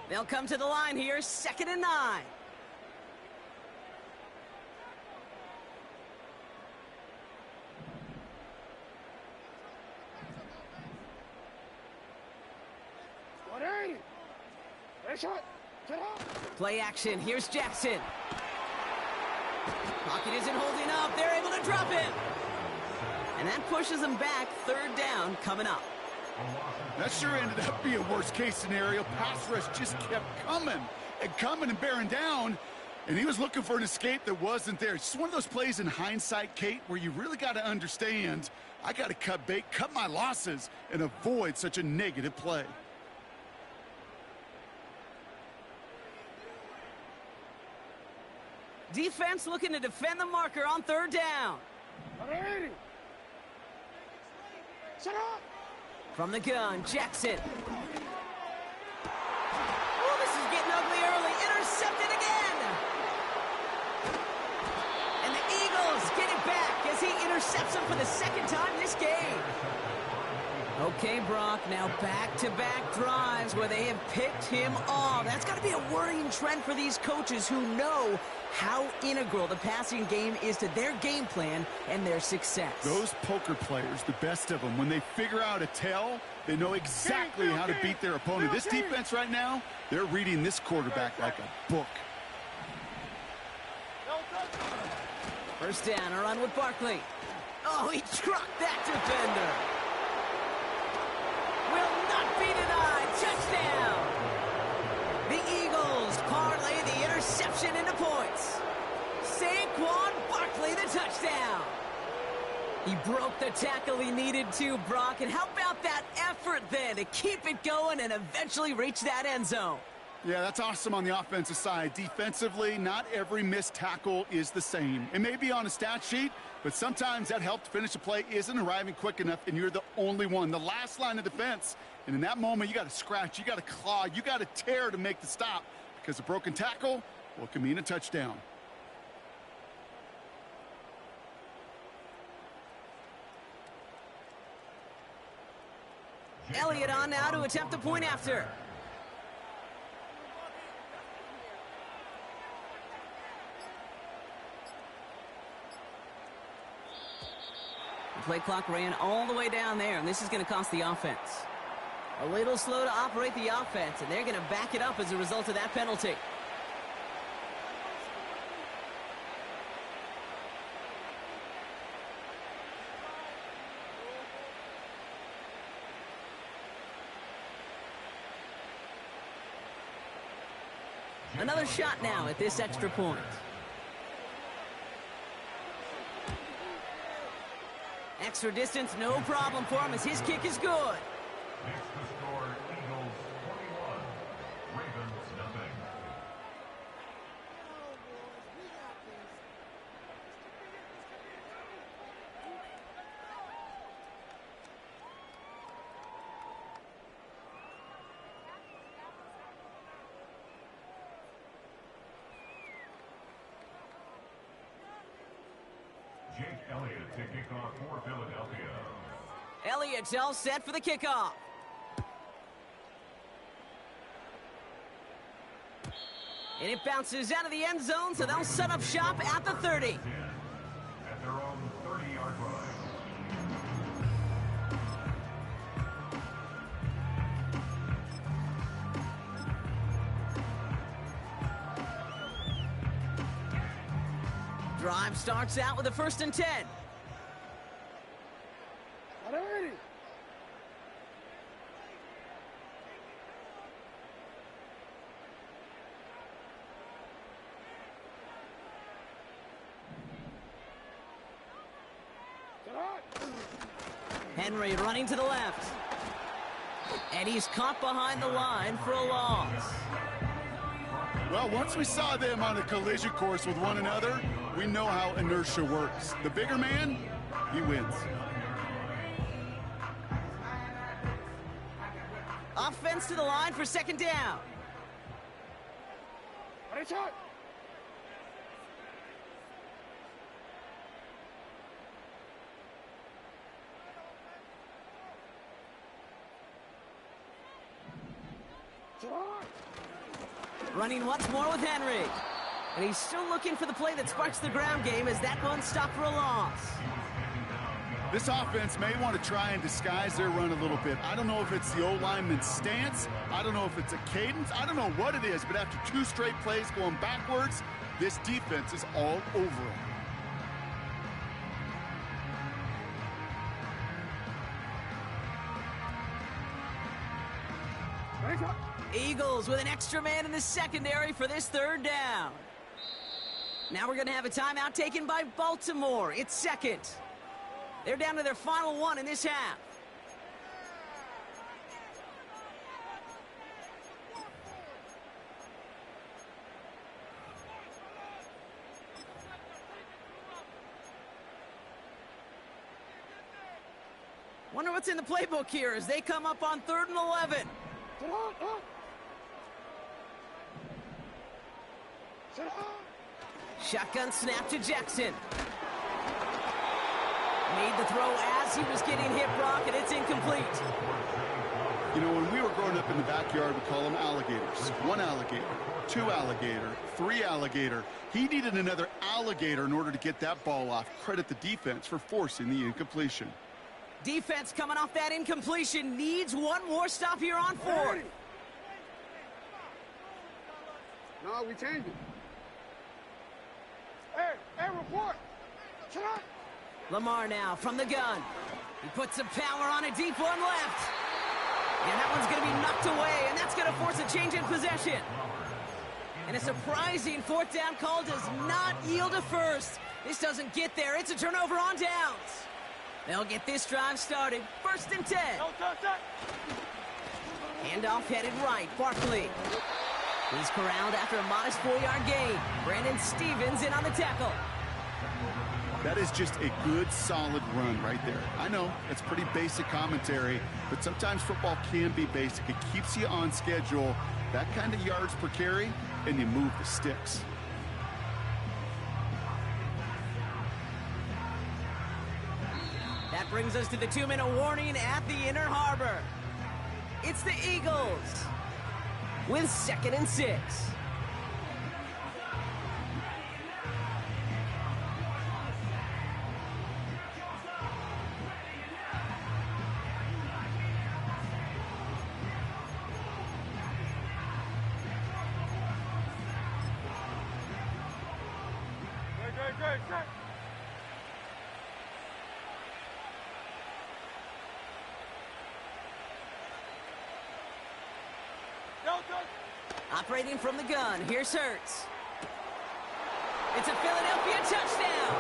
They'll come to the line here, 2nd and 9. Play action. Here's Jackson. Pocket isn't holding up. They're able to drop him. And that pushes them back. 3rd down coming up. That sure ended up being a worst-case scenario. Pass rush just kept coming and bearing down. And he was looking for an escape that wasn't there. It's just one of those plays in hindsight, Kate, where you really got to understand, I got to cut bait, cut my losses, and avoid such a negative play. Defense looking to defend the marker on 3rd down. From the gun, Jackson. Oh, this is getting ugly early. Intercepted again. And the Eagles get it back as he intercepts him for the 2nd time this game. Okay, Brock, now back-to-back drives where they have picked him off. That's got to be a worrying trend for these coaches who know how integral the passing game is to their game plan and their success. Those poker players, the best of them, when they figure out a tell, they know exactly how to beat their opponent. This defense right now, they're reading this quarterback like a book. 1st down, a run with Barkley. Oh, he trucked that defender. Will not be denied. Touchdown. The Eagles parlay the interception into points. Saquon Barkley, the touchdown. He broke the tackle he needed to, Brock. And how about that effort then to keep it going and eventually reach that end zone? Yeah, that's awesome on the offensive side. Defensively, not every missed tackle is the same. It may be on a stat sheet, but sometimes that help to finish a play isn't arriving quick enough, and you're the only one. The last line of defense, and in that moment, you got to scratch, you got to claw, you got to tear to make the stop, because a broken tackle, well, it can mean a touchdown. Elliott on now to attempt the point after. The play clock ran all the way down there, and this is going to cost the offense. A little slow to operate the offense, and they're going to back it up as a result of that penalty. Another shot now at this extra point. Extra distance, no problem for him as his kick is good. Next to score, Eagles 21, Ravens nothing. Jake Elliott to kick off for Philadelphia. Elliott's all set for the kickoff. And it bounces out of the end zone, so they'll set up shop at the 30. At their own 30-yard line. Drive starts out with a 1st and 10. Henry running to the left. And he's caught behind the line for a loss. Well, once we saw them on a collision course with one another, we know how inertia works. The bigger man, he wins. Offense to the line for 2nd down. Running once more with Henry. And he's still looking for the play that sparks the ground game as that one stopped for a loss. This offense may want to try and disguise their run a little bit. I don't know if it's the O-lineman's stance. I don't know if it's a cadence. I don't know what it is, but after 2 straight plays going backwards, this defense is all over it. Eagles with an extra man in the secondary for this 3rd down. Now we're going to have a timeout taken by Baltimore. It's 2nd. They're down to their final 1 in this half. Wonder what's in the playbook here as they come up on 3rd and 11. Shotgun snap to Jackson. Made the throw as he was getting hit, Brock, and it's incomplete. You know, when we were growing up in the backyard, we call them alligators. 1 alligator, 2 alligator, 3 alligator. He needed another alligator in order to get that ball off. Credit the defense for forcing the incompletion. Defense coming off that incompletion needs one more stop here on 4th. No, we changed it. Hey, report. Shut up. Lamar now from the gun. He puts some power on a deep one left. And that one's going to be knocked away, and that's going to force a change in possession. And a surprising 4th down call does not yield a first. This doesn't get there. It's a turnover on downs. They'll get this drive started. 1st and 10. Handoff headed right. Barkley. He's corralled after a modest 4-yard gain. Brandon Stevens in on the tackle. That is just a good, solid run right there. I know, it's pretty basic commentary, but sometimes football can be basic. It keeps you on schedule, that kind of yards per carry, and you move the sticks. That brings us to the 2-minute warning at the Inner Harbor. It's the Eagles with 2nd and 6. Great. Operating from the gun, here's Hurts. It's a Philadelphia touchdown!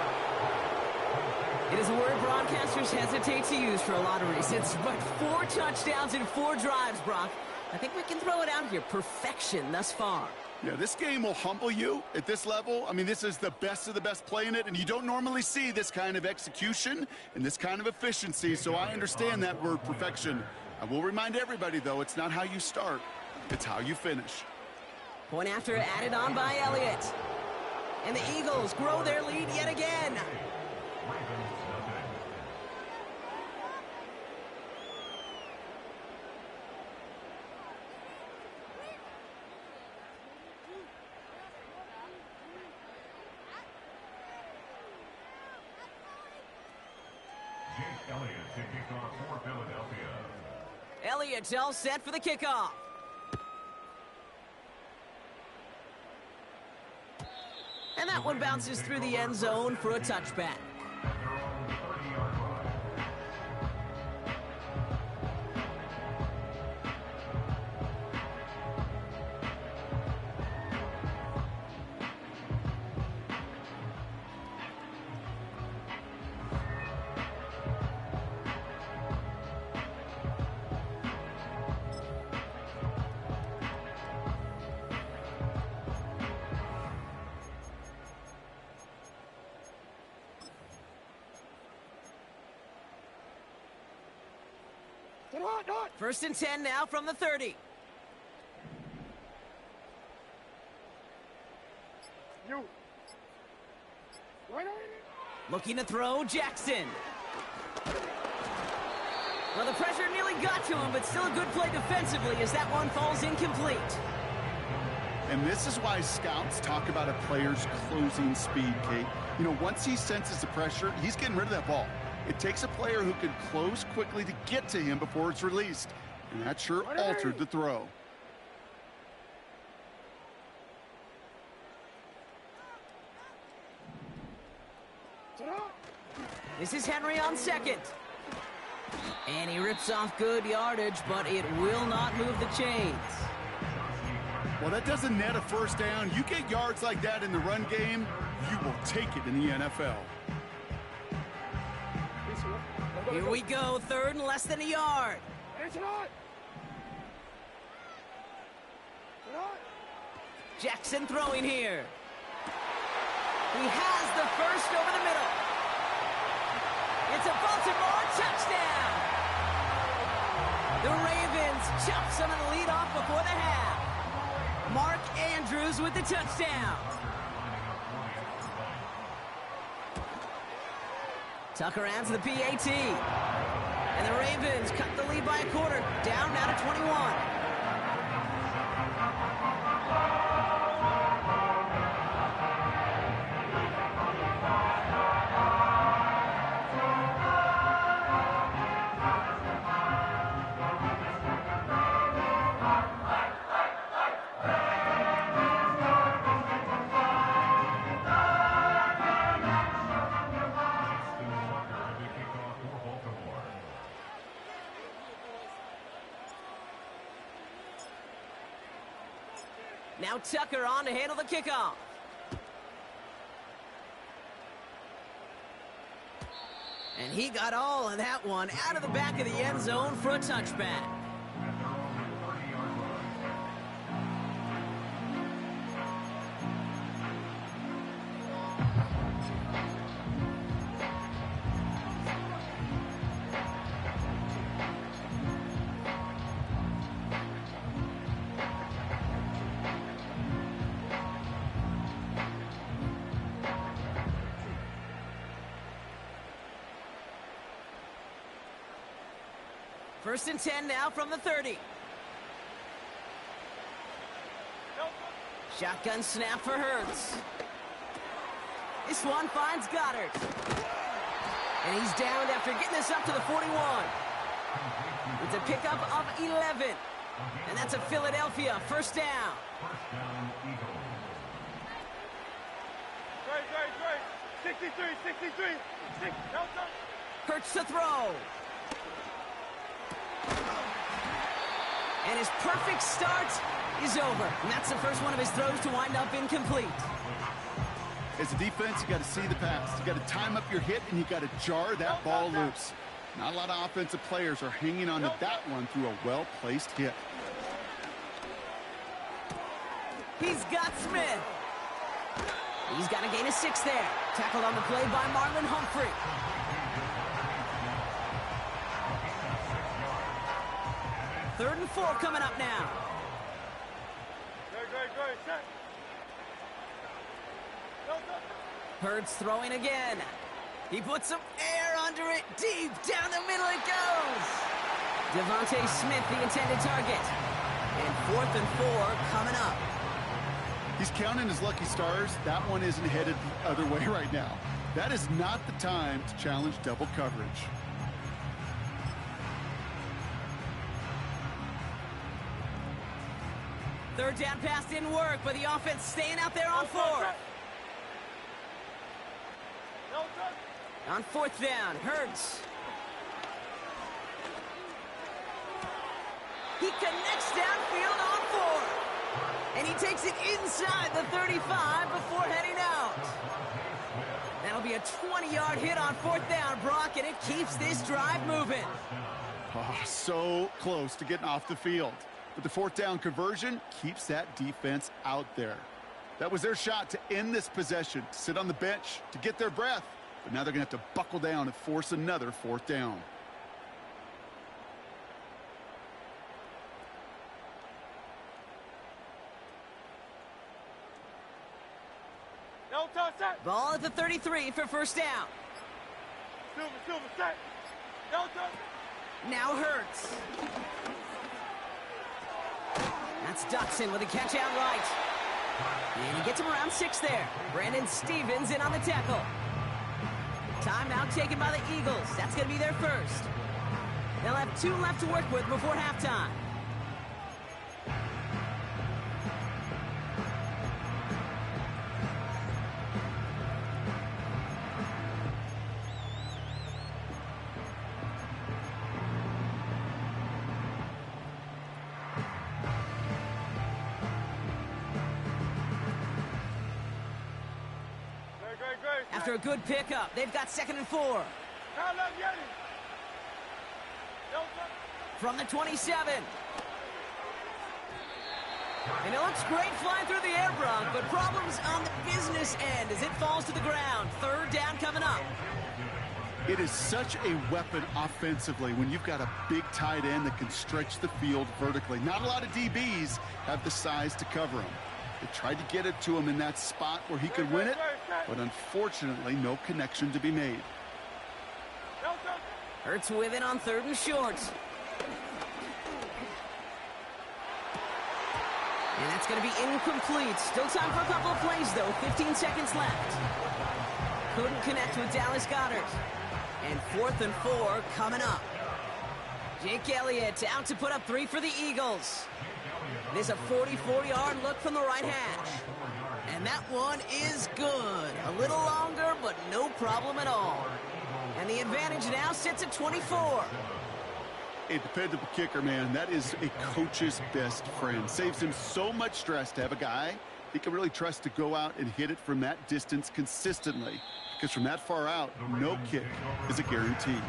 It is a word broadcasters hesitate to use for a lot of reasons, but 4 touchdowns in 4 drives, Brock. I think we can throw it out here. Perfection thus far. Yeah, this game will humble you at this level. I mean, this is the best of the best playing it, and you don't normally see this kind of execution and this kind of efficiency, so I understand that word perfection. I will remind everybody, though, it's not how you start, it's how you finish. Point after added on by Elliott. And the Eagles grow their lead yet again. Elliott to kick off for Philadelphia. Elliott's all set for the kickoff. And that one bounces through the end zone for a touchback. First and 10 now from the 30. Looking to throw, Jackson. Well, the pressure nearly got to him, but still a good play defensively as that one falls incomplete. And this is why scouts talk about a player's closing speed, Kate. You know, once he senses the pressure, he's getting rid of that ball. It takes a player who can close quickly to get to him before it's released. And that sure altered the throw. This is Henry on second. And he rips off good yardage, but it will not move the chains. Well, that doesn't net a first down. You get yards like that in the run game, you will take it in the NFL. Here we go, third and less than a yard. Jackson throwing here. He has the first over the middle. It's a Baltimore touchdown. The Ravens chop some of the lead off before the half. Mark Andrews with the touchdown. Tucker adds the PAT. And the Ravens cut the lead by a quarter, down now to 21. Now Tucker on to handle the kickoff. And he got all of that one out of the back of the end zone for a touchback. First and 10 now from the 30. Shotgun snap for Hurts. This one finds Goddard. And he's downed after getting this up to the 41. It's a pickup of 11. And that's a Philadelphia first down. Great. 63. Hurts to throw. And his perfect start is over. And that's the first one of his throws to wind up incomplete. As a defense, you got to see the pass. You got to time up your hit, and you got to jar that ball loose. Not a lot of offensive players are hanging on to that one through a well-placed hit. He's got Smith. He's got a gain of 6 there. Tackled on the play by Marlon Humphrey. Third and 4 coming up now. Great. Set. Hurts throwing again. He puts some air under it. Deep down the middle it goes. Devontae Smith, the intended target. And 4th and 4 coming up. He's counting his lucky stars. That one isn't headed the other way right now. That is not the time to challenge double coverage. Third down pass didn't work, but the offense staying out there on 4th. On 4th down, Hurts. He connects downfield on 4. And he takes it inside the 35 before heading out. That'll be a 20-yard hit on 4th down, Brock, and it keeps this drive moving. Oh, so close to getting off the field. But the 4th down conversion keeps that defense out there. That was their shot to end this possession, to sit on the bench, to get their breath. But now they're going to have to buckle down and force another 4th down. Ball at the 33 for first down. Silver, set. Now Hurts. That's Dotson with a catch out right. And he gets him around 6 there. Brandon Stevens in on the tackle. Timeout taken by the Eagles. That's going to be their first. They'll have 2 left to work with before halftime. After a good pickup, they've got 2nd and 4. From the 27. And it looks great flying through the air, Brock, but problems on the business end as it falls to the ground. 3rd down coming up. It is such a weapon offensively when you've got a big tight end that can stretch the field vertically. Not a lot of DBs have the size to cover him. They tried to get it to him in that spot where he could win it, but unfortunately, no connection to be made. Hurts with it on 3rd and short. And that's going to be incomplete. Still time for a couple of plays, though. 15 seconds left. Couldn't connect with Dallas Goedert. And 4th and 4 coming up. Jake Elliott out to put up 3 for the Eagles. It is a 44-yard look from the right hash. And that one is good. A little longer, but no problem at all. And the advantage now sits at 24. A dependable kicker, man. That is a coach's best friend. Saves him so much stress to have a guy he can really trust to go out and hit it from that distance consistently. Because from that far out, no kick is a guarantee.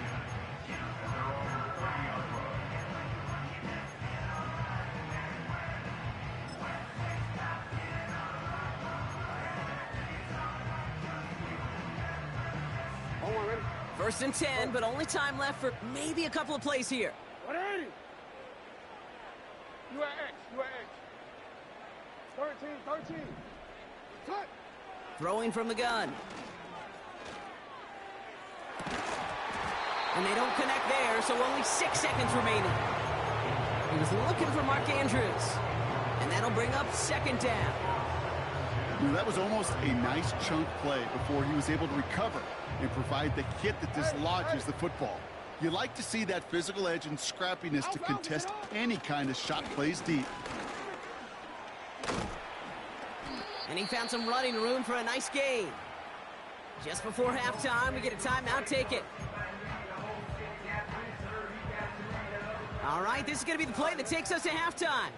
First and 10, but only time left for maybe a couple of plays here. 180. You at X. You at X. 13. Cut. Throwing from the gun. And they don't connect there, so only 6 seconds remaining. He was looking for Mark Andrews. And that'll bring up 2nd down. That was almost a nice chunk play before he was able to recover and provide the hit that dislodges the football. You like to see that physical edge and scrappiness to contest any kind of shot plays deep. And he found some running room for a nice gain. Just before halftime, we get a timeout taken. All right, this is going to be the play that takes us to halftime.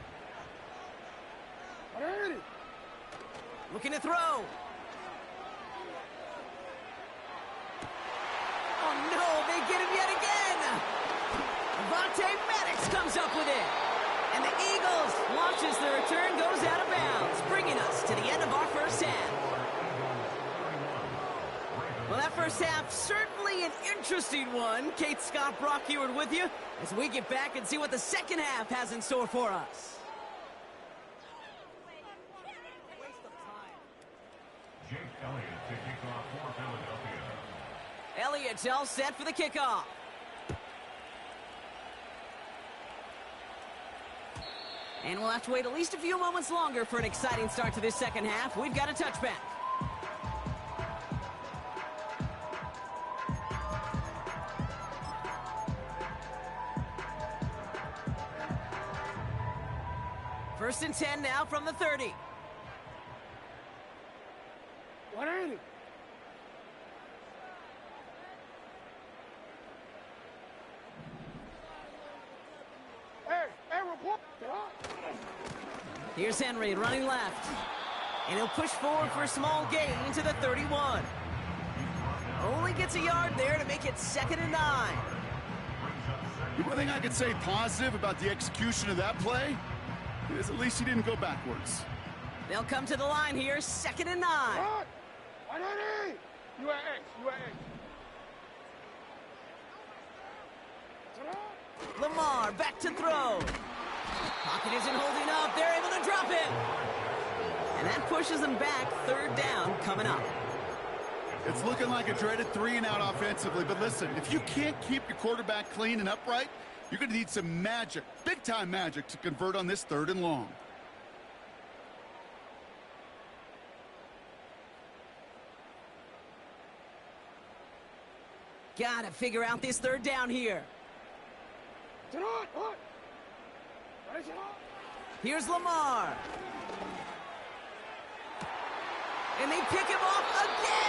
Looking to throw. Oh, no, they get him yet again. Avonte Maddox comes up with it. And the Eagles launches the return, goes out of bounds, bringing us to the end of our first half. Well, that first half, certainly an interesting one. Kate Scott, Brock Heward with you as we get back and see what the second half has in store for us. Jake Elliott to kick off for Philadelphia. Elliott's all set for the kickoff. And we'll have to wait at least a few moments longer for an exciting start to this second half. We've got a touchback. First and 10 now from the 30. 180. Hey, report. Here's Henry running left. And he'll push forward for a small gain to the 31. Only gets a yard there to make it 2nd and 9. The one thing I could say positive about the execution of that play is at least he didn't go backwards. They'll come to the line here, 2nd and 9. 180. You at X. You at X. Lamar back to throw. Pocket isn't holding up. They're able to drop him. And that pushes them back. 3rd down coming up. It's looking like a dreaded 3-and-out offensively, but listen, if you can't keep your quarterback clean and upright, you're going to need some magic, big-time magic, to convert on this 3rd and long. Gotta figure out this 3rd down here. Here's Lamar. And they pick him off again.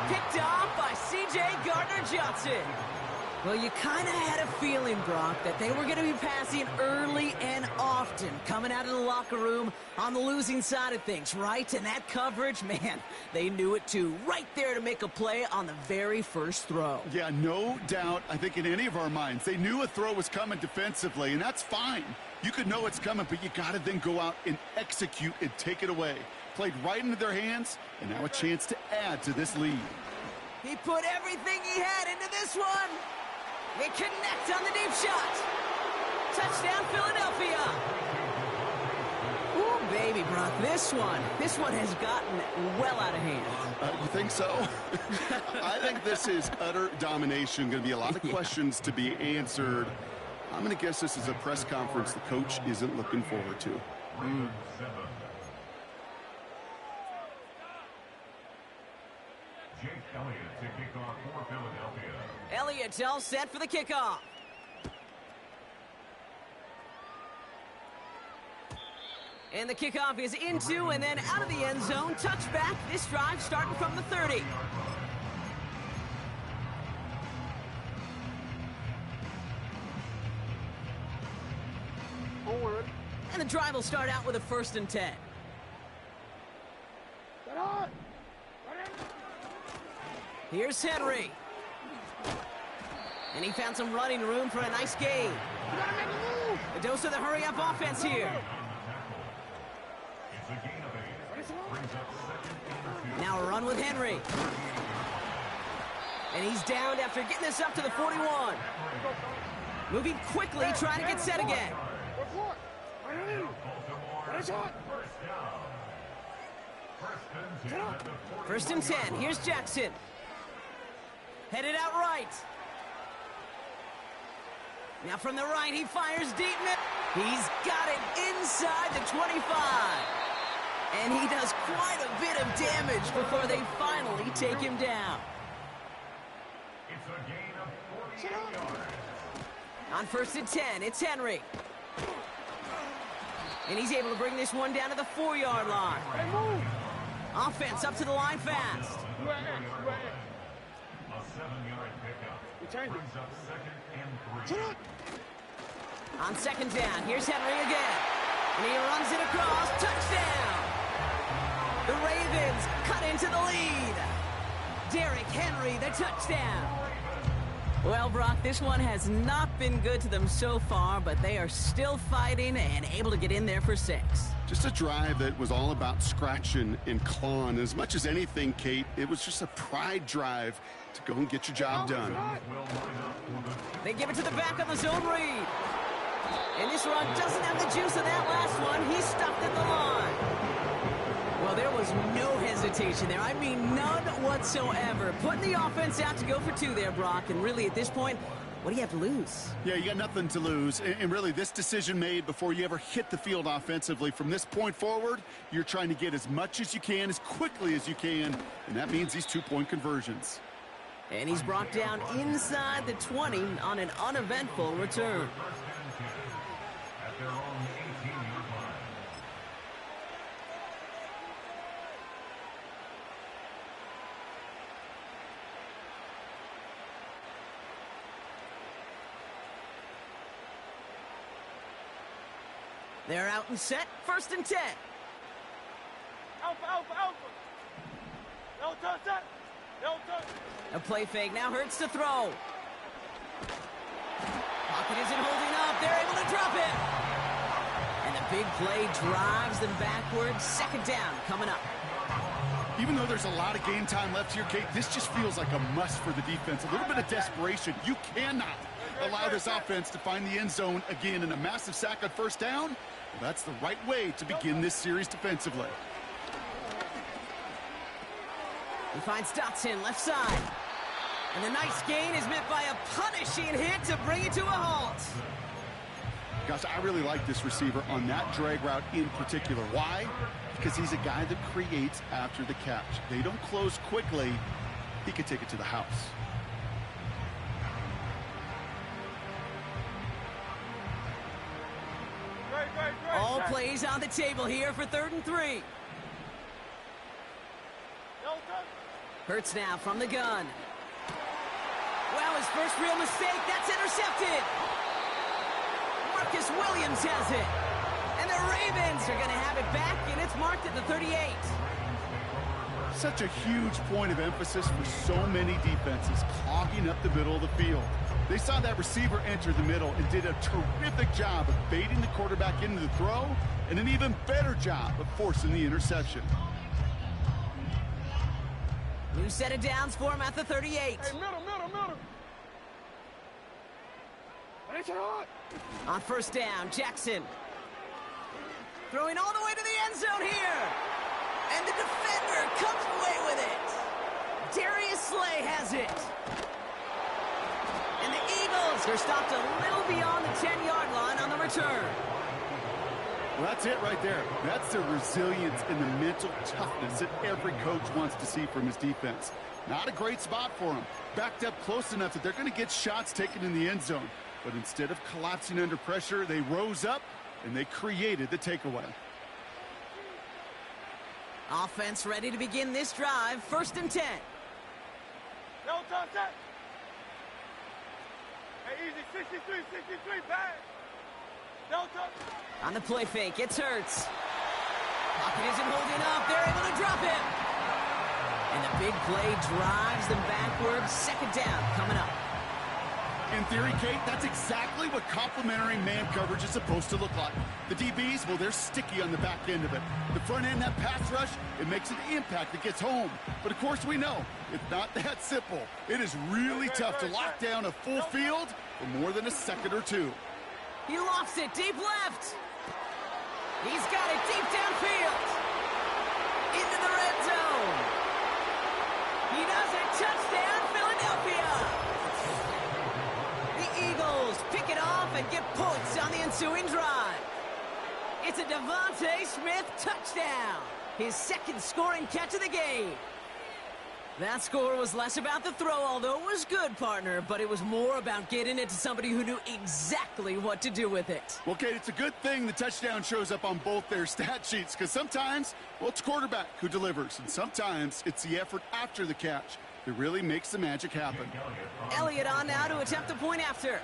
Picked off by C.J. Gardner-Johnson. Well, you kind of had a feeling, Brock, that they were going to be passing early and often, coming out of the locker room on the losing side of things, right? And that coverage, man, they knew it too. Right there to make a play on the very first throw. Yeah, no doubt, I think in any of our minds, they knew a throw was coming defensively, and that's fine. You could know it's coming, but you got to then go out and execute and take it away. Played right into their hands, and now a chance to add to this lead. He put everything he had into this one. They connect on the deep shot. Touchdown, Philadelphia. Ooh, baby, Brock, this one has gotten well out of hand. You think so? I think this is utter domination. Going to be a lot of questions to be answered. I'm going to guess this is a press conference the coach isn't looking forward to. Jake Elliott to kick off for Philadelphia. Elliott's all set for the kickoff. And the kickoff is into and then out of the end zone. Touchback. This drive starting from the 30. And the drive will start out with a 1st and 10. Here's Henry. And he found some running room for a nice gain. A dose of the hurry-up offense here. Now a run with Henry. And he's downed after getting this up to the 41. Moving quickly, trying to get set again. 1st and 10. Here's Jackson. Headed out right. Now from the right, he fires deep. He's got it inside the 25. And he does quite a bit of damage before they finally take him down. It's a gain of 48 yards. On 1st and 10, it's Henry. And he's able to bring this one down to the 4-yard line. Offense up to the line fast. A 7-yard pickup. Brings up 2nd and 3. On 2nd down, here's Henry again. And he runs it across. Touchdown! The Ravens cut into the lead. Derrick Henry, the touchdown. Well, Brock, this one has not been good to them so far, but they are still fighting and able to get in there for 6. Just a drive that was all about scratching and clawing. As much as anything, Kate, it was just a pride drive to go and get your job done. They give it to the back on the zone read. And this run doesn't have the juice of that last one. He's stuffed at the line. Well, there was no hesitation there. I mean, none whatsoever. Putting the offense out to go for 2 there, Brock. And really, at this point, what do you have to lose? Yeah, you got nothing to lose. And really, this decision made before you ever hit the field offensively. From this point forward, you're trying to get as much as you can, as quickly as you can. And that means these 2-point conversions. And he's brought down inside the 20 on an uneventful return. At their own 18-yard line. They're out and set. 1st and 10. Alpha, alpha, alpha. No touch that. No touch. A play fake now hurts to throw. Pocket isn't holding up. They're able to drop it. And the big play drives them backwards. 2nd down coming up. Even though there's a lot of game time left here, Kate, this just feels like a must for the defense. A little bit of desperation. You cannot allow this offense to find the end zone again. In a massive sack on 1st down, well, that's the right way to begin this series defensively. He finds Dotson left side. And the nice gain is met by a punishing hit to bring it to a halt. Gosh, I really like this receiver on that drag route in particular. Why? Because he's a guy that creates after the catch. They don't close quickly. He could take it to the house. All plays on the table here for 3rd and 3. Hurts now from the gun. Well, his first real mistake, that's intercepted. Marcus Williams has it. And the Ravens are going to have it back, and it's marked at the 38. Such a huge point of emphasis for so many defenses, clogging up the middle of the field. They saw that receiver enter the middle and did a terrific job of baiting the quarterback into the throw, and an even better job of forcing the interception. New set of downs for him at the 38. Hey, middle. Ain't you hot? On first down, Jackson. Throwing all the way to the end zone here. And the defender comes away with it. Darius Slay has it. And the Eagles are stopped a little beyond the 10-yard line on the return. Well, that's it right there. That's the resilience and the mental toughness that every coach wants to see from his defense. Not a great spot for him. Backed up close enough that they're going to get shots taken in the end zone. But instead of collapsing under pressure, they rose up and they created the takeaway. Offense ready to begin this drive. 1st and 10. No touch that. Hey, easy. 63, bang. No touch. On the play fake, it's Hurts. Pocket isn't holding up. They're able to drop him. And the big play drives them backwards. 2nd down coming up. In theory, Kate, that's exactly what complementary man coverage is supposed to look like. The DBs, well, they're sticky on the back end of it. The front end, that pass rush, it makes an impact that gets home. But of course we know, it's not that simple. It is really tough to lock down a full field for more than a second or two. He lofts it deep left. He's got it deep downfield. Into the red zone. He does it. Touchdown, Philadelphia. The Eagles pick it off and get points on the ensuing drive. It's a Devontae Smith touchdown. His 2nd scoring catch of the game. That score was less about the throw, although it was good, partner, but it was more about getting it to somebody who knew exactly what to do with it. Well, Kate, it's a good thing the touchdown shows up on both their stat sheets, because sometimes, well, it's quarterback who delivers, and sometimes it's the effort after the catch that really makes the magic happen. Elliott on now to attempt the point after.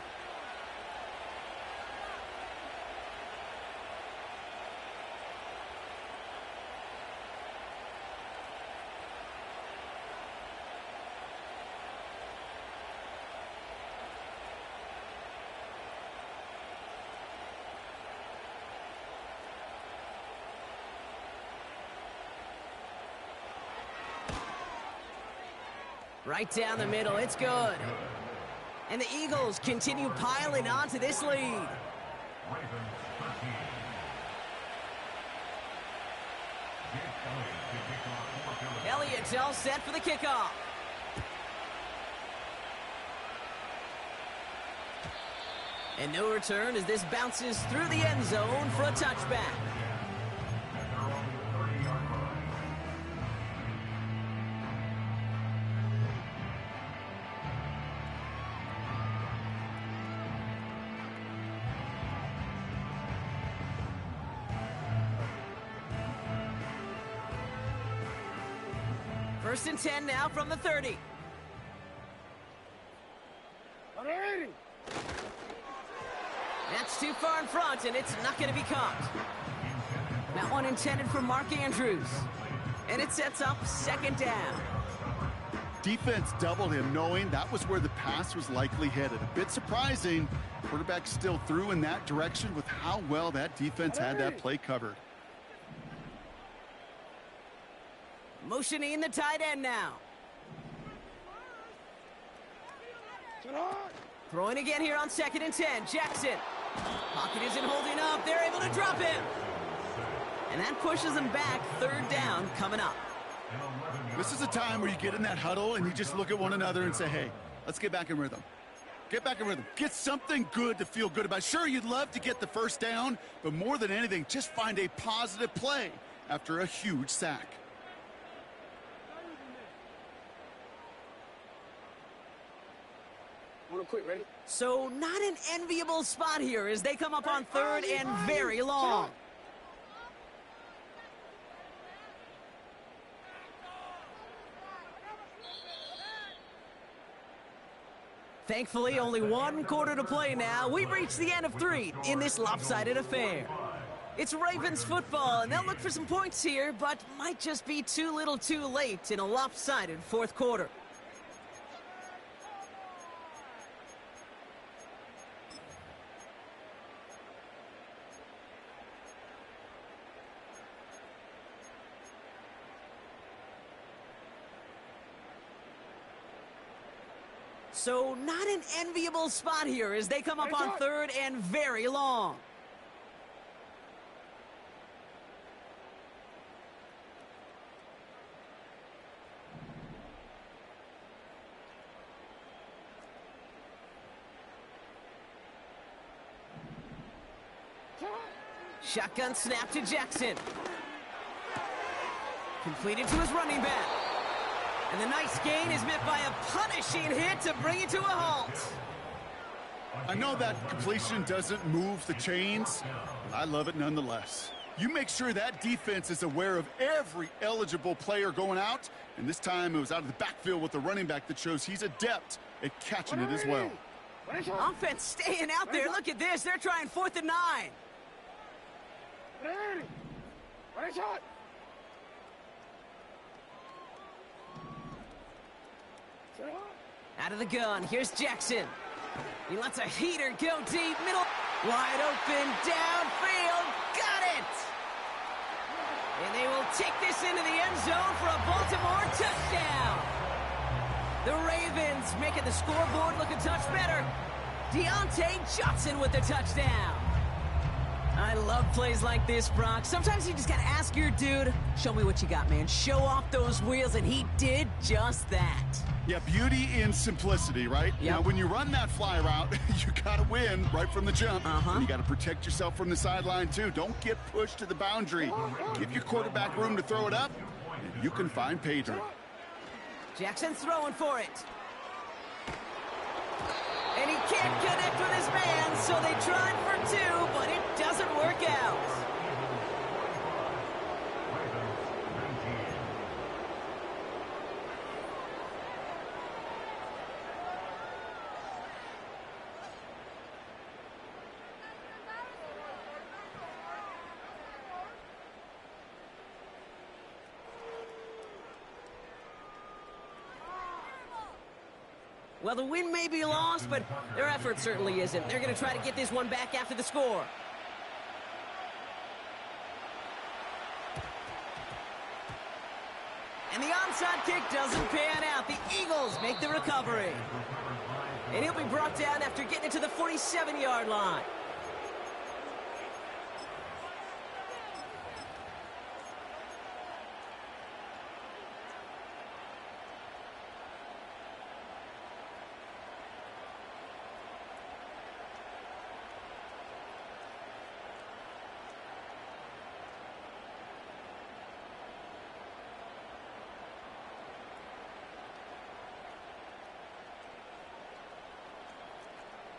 Right down the middle, it's good. And the Eagles continue piling on to this lead. Elliott's all set for the kickoff. And no return as this bounces through the end zone for a touchback. First and 10 now from the 30. 180. That's too far in front, and it's not going to be caught. That one intended for Mark Andrews. And it sets up 2nd down. Defense doubled him, knowing that was where the pass was likely headed. A bit surprising. Quarterback still threw in that direction with how well that defense had that play covered. Motioning the tight end now. Throwing again here on 2nd and 10. Jackson. Pocket isn't holding up. They're able to drop him. And that pushes them back. 3rd down coming up. This is a time where you get in that huddle and you just look at one another and say, hey, let's get back in rhythm. Get back in rhythm. Get something good to feel good about. Sure, you'd love to get the first down, but more than anything, just find a positive play after a huge sack. Wanna quit, ready? So not an enviable spot here as they come up on third and very long. Thankfully, only one quarter to play now. We've reached the end of 3 in this lopsided affair. It's Ravens football, and they'll look for some points here, but might just be too little too late in a lopsided fourth quarter. So not an enviable spot here as they come up on third and very long. Shotgun snap to Jackson. Completed to his running back. And the nice gain is met by a punishing hit to bring it to a halt. I know that completion doesn't move the chains, but I love it nonetheless. You make sure that defense is aware of every eligible player going out, and this time it was out of the backfield with the running back that shows he's adept at catching it as well. Offense staying out there. Look at this. They're trying 4th and 9. Out of the gun, here's Jackson. He lets a heater go deep, middle, wide open, downfield, got it! And they will take this into the end zone for a Baltimore touchdown. The Ravens making the scoreboard look a touch better. Deontay Johnson with the touchdown. I love plays like this, Brock. Sometimes you just gotta ask your dude, show me what you got, man. Show off those wheels, and he did just that. Yeah, beauty in simplicity, right? Yep. Now, when you run that fly route, you gotta win right from the jump. Uh-huh. And you gotta protect yourself from the sideline, too. Don't get pushed to the boundary. Give your quarterback room to throw it up, and you can find pay dirt. Jackson's throwing for it. And he can't connect with his man, so they tried for 2, but it doesn't work out. Well, the win may be lost, but their effort certainly isn't. They're going to try to get this one back after the score. And the onside kick doesn't pan out. The Eagles make the recovery. And he'll be brought down after getting it to the 47-yard line.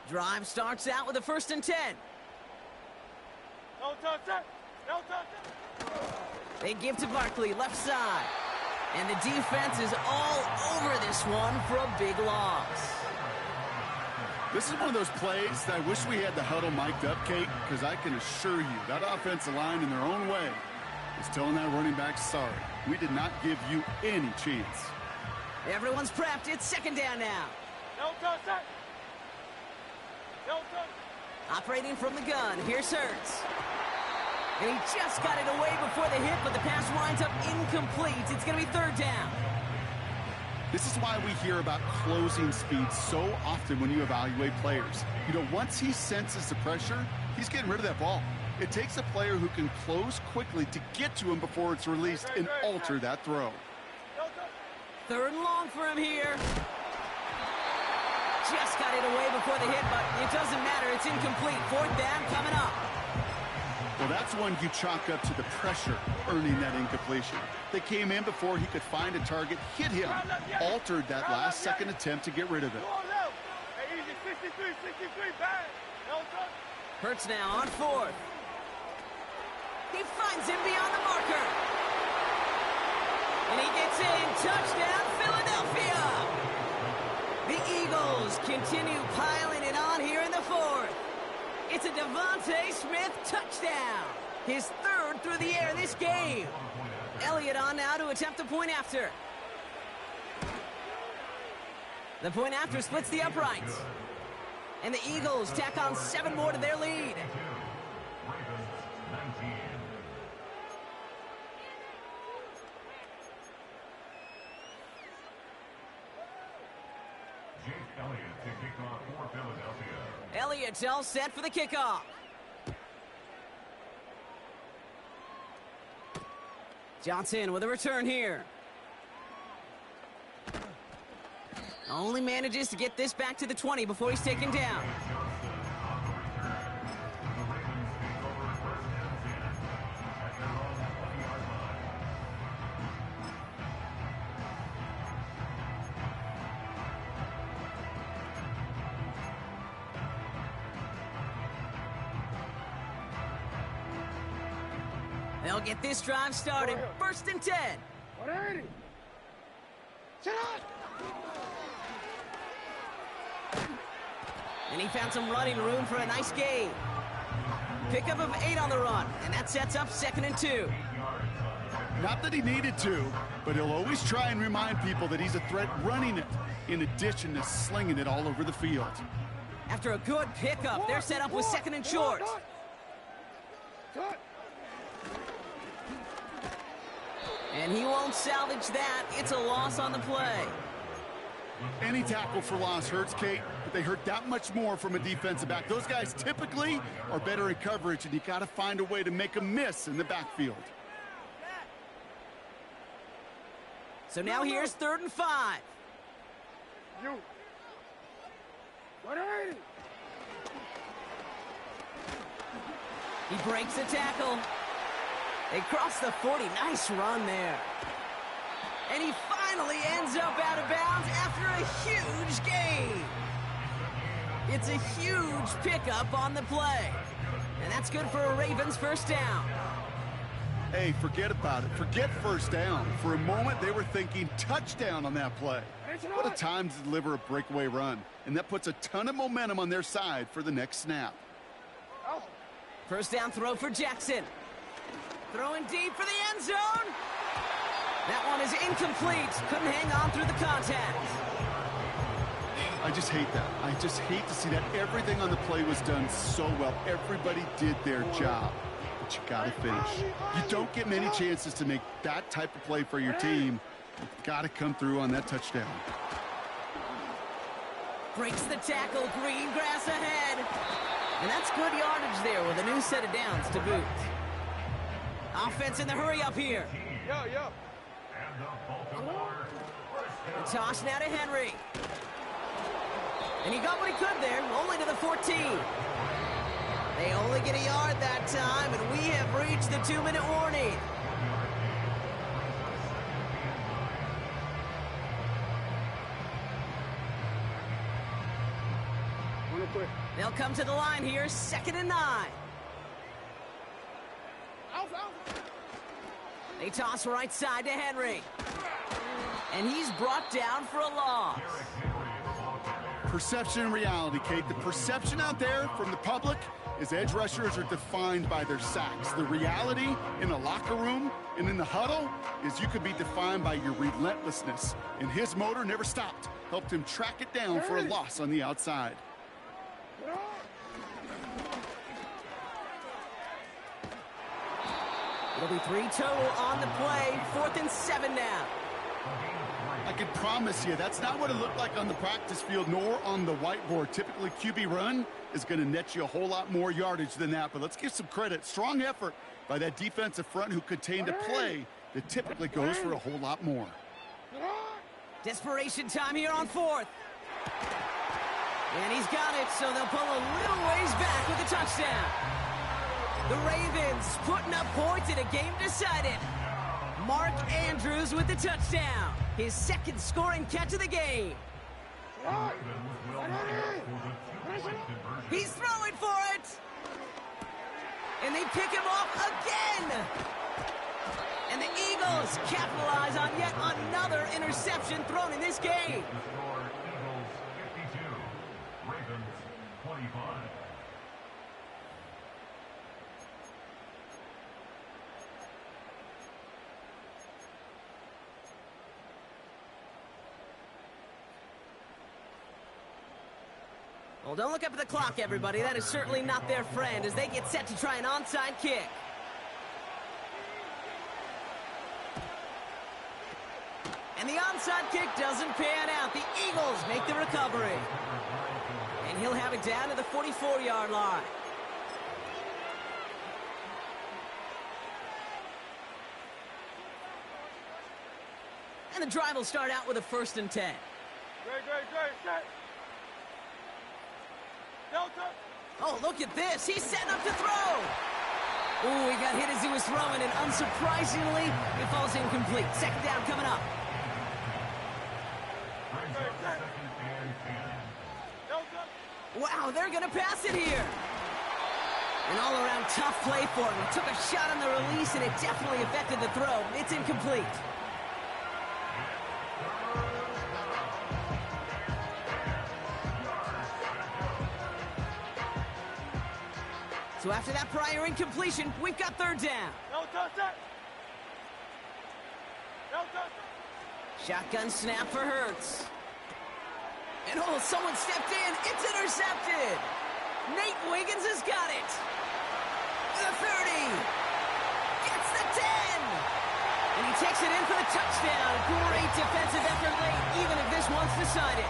Drive starts out with a 1st and 10. No touch it! No touch it! They give to Barkley, left side. And the defense is all over this one for a big loss. This is one of those plays that I wish we had the huddle mic'd up, Kate, because I can assure you that offensive line in their own way is telling that running back, sorry, we did not give you any chance. Everyone's prepped. It's 2nd down now. No touch it! No touch! Operating from the gun, here's Hurts. And he just got it away before the hit, but the pass winds up incomplete. It's going to be 3rd down. This is why we hear about closing speed so often when you evaluate players. You know, once he senses the pressure, he's getting rid of that ball. It takes a player who can close quickly to get to him before it's released and alter that throw. Third and long for him here. Just got it away before the hit, but it doesn't matter. It's incomplete. Fourth down coming up. Well, that's one you chalk up to the pressure earning that incompletion. They came in before he could find a target, hit him, altered that last second attempt to get rid of it. Hurts now on fourth. He finds him beyond the marker. And he gets in. Touchdown, Philadelphia. The Eagles continue piling it on here in the fourth. It's a Devontae Smith touchdown. His third through the air this game. Elliott on now to attempt the point after. The point after splits the uprights. And the Eagles tack on 7 more to their lead. Elliott's all set for the kickoff. Johnson with a return here. Only manages to get this back to the 20 before he's taken down. They'll get this drive started. First and 10. 180. Sit up. And he found some running room for a nice gain. Pickup of 8 on the run, and that sets up 2nd and 2. Not that he needed to, but he'll always try and remind people that he's a threat running it, in addition to slinging it all over the field. After a good pickup, they're set up with 2nd and short. And he won't salvage that. It's a loss on the play. Any tackle for loss hurts, Kate, but they hurt that much more from a defensive back. Those guys typically are better in coverage, and you got to find a way to make them miss in the backfield. So now here's 3rd and 5. You. 180. He breaks the tackle. They cross the 40. Nice run there. And he finally ends up out of bounds after a huge gain. It's a huge pickup on the play. And that's good for a Ravens first down. Hey, forget about it. Forget first down. For a moment, they were thinking touchdown on that play. What a time to deliver a breakaway run. And that puts a ton of momentum on their side for the next snap. First down throw for Jackson. Throwing deep for the end zone. That one is incomplete. Couldn't hang on through the contact. I just hate that. I just hate to see that. Everything on the play was done so well. Everybody did their job. But you got to finish. You don't get many chances to make that type of play for your team. You've got to come through on that touchdown. Breaks the tackle. Green grass ahead. And that's good yardage there with a new set of downs to boot. Offense in the hurry up here. Yo. The toss now to Henry. And he got what he could there, only to the 14. They only get a yard that time, and we have reached the 2-minute warning. They'll come to the line here, 2nd and 9. They toss right side to Henry. And he's brought down for a loss. Perception and reality, Kate. The perception out there from the public is edge rushers are defined by their sacks. The reality in the locker room and in the huddle is you could be defined by your relentlessness. And his motor never stopped. Helped him track it down for a loss on the outside. It'll be 3 total on the play. 4th and 7 now. I can promise you that's not what it looked like on the practice field nor on the whiteboard. Typically, QB run is going to net you a whole lot more yardage than that. But let's give some credit. Strong effort by that defensive front who contained a play that typically goes for a whole lot more. Desperation time here on fourth. And he's got it, so they'll pull a little ways back with a touchdown. The Ravens putting up points in a game decided. Mark Andrews with the touchdown. His second scoring catch of the game. He's throwing for it. And they pick him off again. And the Eagles capitalize on yet another interception thrown in this game. Eagles 52, Ravens 25. Well, don't look up at the clock, everybody. That is certainly not their friend as they get set to try an onside kick. And the onside kick doesn't pan out. The Eagles make the recovery. And he'll have it down to the 44-yard line. And the drive will start out with a 1st and 10. Great, set. Delta. Oh, look at this. He's setting up to throw. Ooh, he got hit as he was throwing, and unsurprisingly, it falls incomplete. Second down coming up. Wow, they're going to pass it here. An all-around tough play for him. He took a shot on the release, and it definitely affected the throw. It's incomplete. So after that prior incompletion, we've got 3rd down. Shotgun snap for Hurts. And oh, someone stepped in. It's intercepted. Nate Wiggins has got it. The 30. Gets the 10. And he takes it in for the touchdown. Great defensive effort late, even if this one's decided.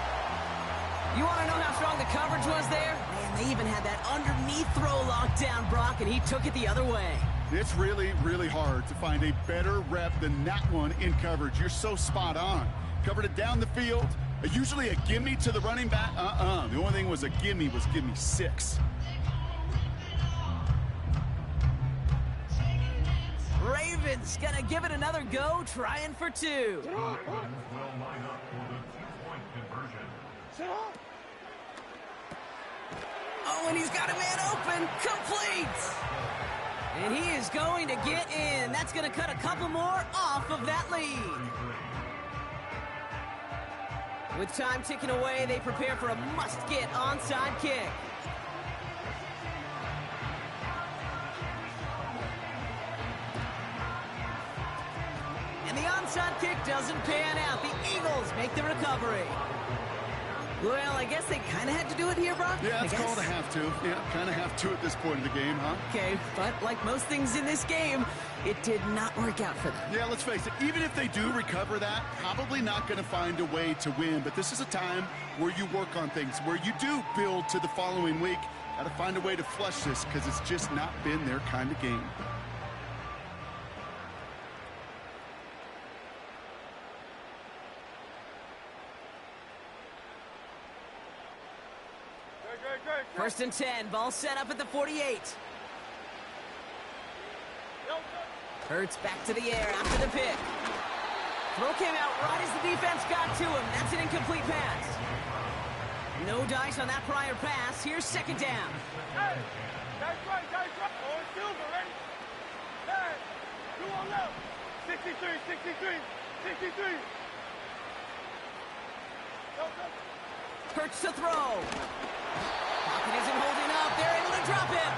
You want to know how strong the coverage was there? Man, they even had that underneath throw locked down, Brock, and he took it the other way. It's really, really hard to find a better rep than that one in coverage. You're so spot on. Covered it down the field. Usually a gimme to the running back. The only thing was a gimme 6. Ravens gonna give it another go, trying for 2. Ravens will line up for the 2-point conversion. Oh, and he's got a man open. Complete. And he is going to get in. That's going to cut a couple more off of that lead. With time ticking away, they prepare for a must-get onside kick. And the onside kick doesn't pan out. The Eagles make the recovery. Well, I guess they kind of had to do it here, Brock. Yeah, it's called a have to. Yeah, kind of have to at this point in the game, huh? Okay, but like most things in this game, it did not work out for them. Yeah, let's face it. Even if they do recover that, probably not going to find a way to win. But this is a time where you work on things, where you do build to the following week. Got to find a way to flush this because it's just not been their kind of game. Great. 1st and 10. Ball set up at the 48. Hurts back to the air after the pick. Throw came out right as the defense got to him. That's an incomplete pass. No dice on that prior pass. Here's 2nd down. Hey, that's right. Oh, it's Silver, ready? Hey, 2 on left. 63. Hurts to throw. Pocket isn't holding up. They're able to drop him.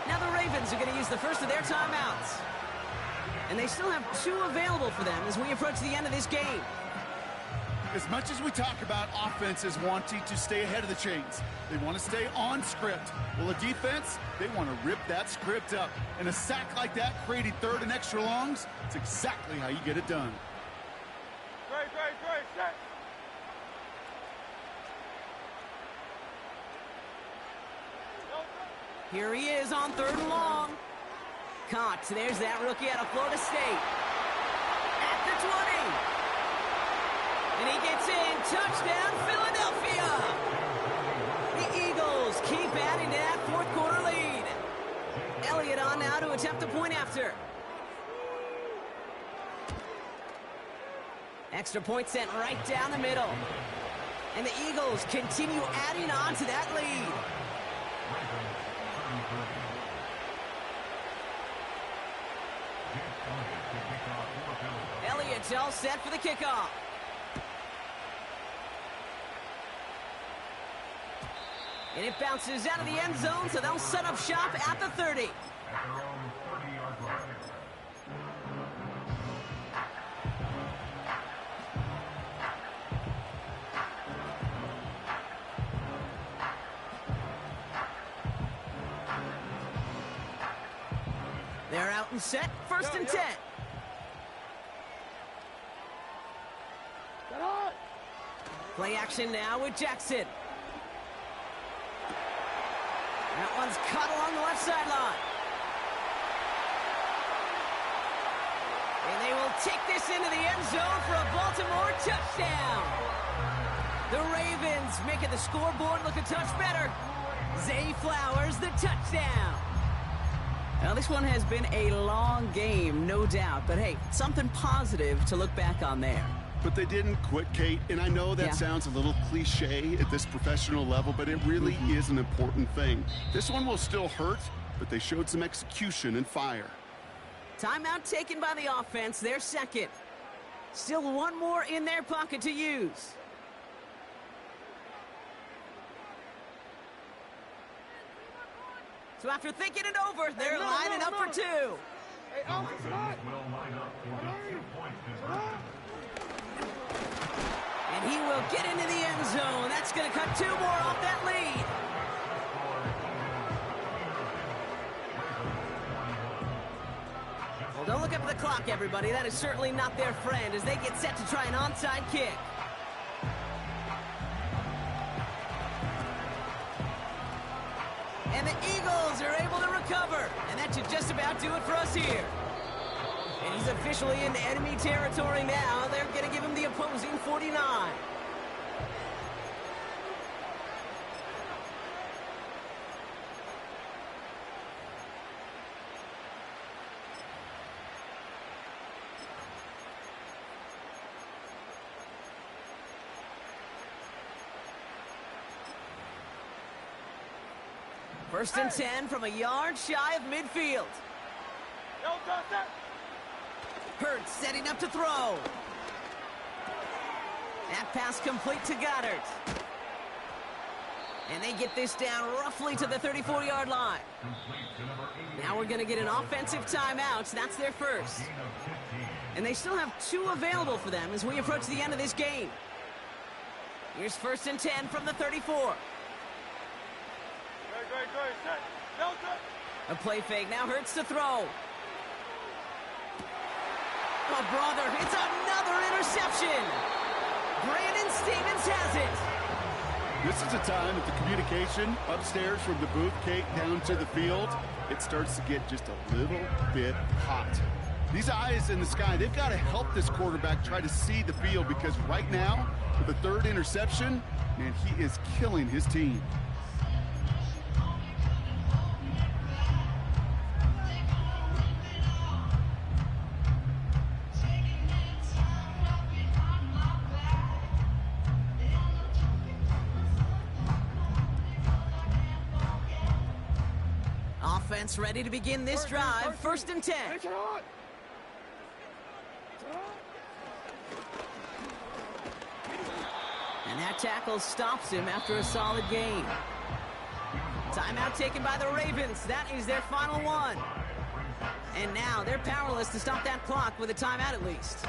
Now the Ravens are going to use the first of their timeouts. And they still have 2 available for them as we approach the end of this game. As much as we talk about offenses wanting to stay ahead of the chains, they want to stay on script. Well, the defense, they want to rip that script up. And a sack like that, creating 3rd and extra longs, it's exactly how you get it done. Great, set. Here he is on 3rd and long. Caught. There's that rookie out of Florida State. At the 20. And he gets in. Touchdown, Philadelphia. The Eagles keep adding to that fourth quarter lead. Elliott on now to attempt a point after. Extra point sent right down the middle. And the Eagles continue adding on to that lead. Elliott's all set for the kickoff. And it bounces out of the end zone, so they'll set up shop at the 30. They're out and set, first and 10. Play action now with Jackson. That one's cut along the left sideline. And they will take this into the end zone for a Baltimore touchdown. The Ravens making the scoreboard look a touch better. Zay Flowers, the touchdown. Now, this one has been a long game, no doubt. But, hey, something positive to look back on there. But they didn't quit, Kate, and I know that sounds a little cliche at this professional level, but it really is an important thing. This one will still hurt, but they showed some execution and fire. Timeout taken by the offense, their second. Still one more in their pocket to use. So after thinking it over, they're lining up for two. Hey, Ravens will line up for the 2-point conversion. And he will get into the end zone. That's going to cut two more off that lead. Well, don't look up at the clock, everybody. That is certainly not their friend as they get set to try an onside kick. And the Eagles are able to recover. And that should just about do it for us here. And he's officially into enemy territory now. They're going to give him the opposing 49. First and 10 from a yard shy of midfield. Hurts setting up to throw. That pass complete to Goddard. And they get this down roughly to the 34-yard line. Now we're going to get an offensive timeout. That's their first. And they still have two available for them as we approach the end of this game. Here's first and 10 from the 34. A play fake. Now Hurts to throw. Oh, brother, it's another interception. Brandon Stevens has it. This is a time that the communication upstairs from the booth, Kate, down to the field, it starts to get just a little bit hot. These eyes in the sky, they've got to help this quarterback try to see the field because right now, with the third interception, man, he is killing his team. Offense ready to begin this drive. First and 10. And that tackle stops him after a solid gain. Timeout taken by the Ravens. That is their final one. And now they're powerless to stop that clock with a timeout at least.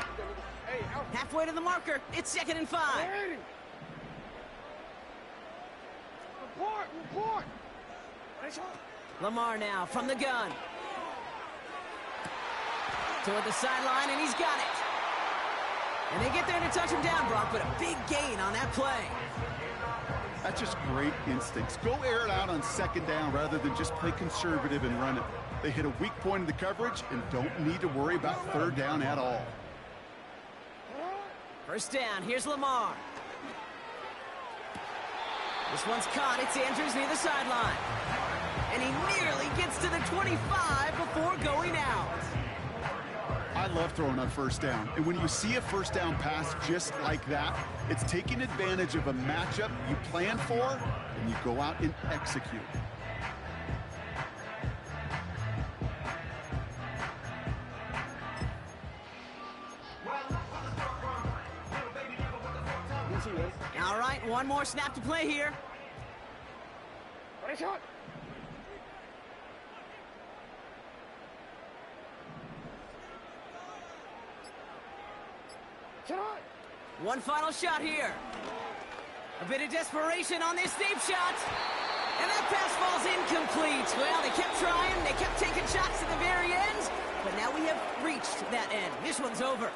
Halfway to the marker. It's second and 5. Report. Lamar now from the gun. Toward the sideline, and he's got it. And they get there to touch him down, Brock, but a big gain on that play. That's just great instincts. Go air it out on second down rather than just play conservative and run it. They hit a weak point in the coverage and don't need to worry about third down at all. First down, here's Lamar. This one's caught. It's Andrews near the sideline. And he nearly gets to the 25 before going out. I love throwing on first down. And when you see a first down pass just like that, it's taking advantage of a matchup you plan for, and you go out and execute. All right, one more snap to play here. Ready, shot. Shot. One final shot here. A bit of desperation on this deep shot. And that pass falls incomplete. Well, they kept trying. They kept taking shots at the very end. But now we have reached that end. This one's over.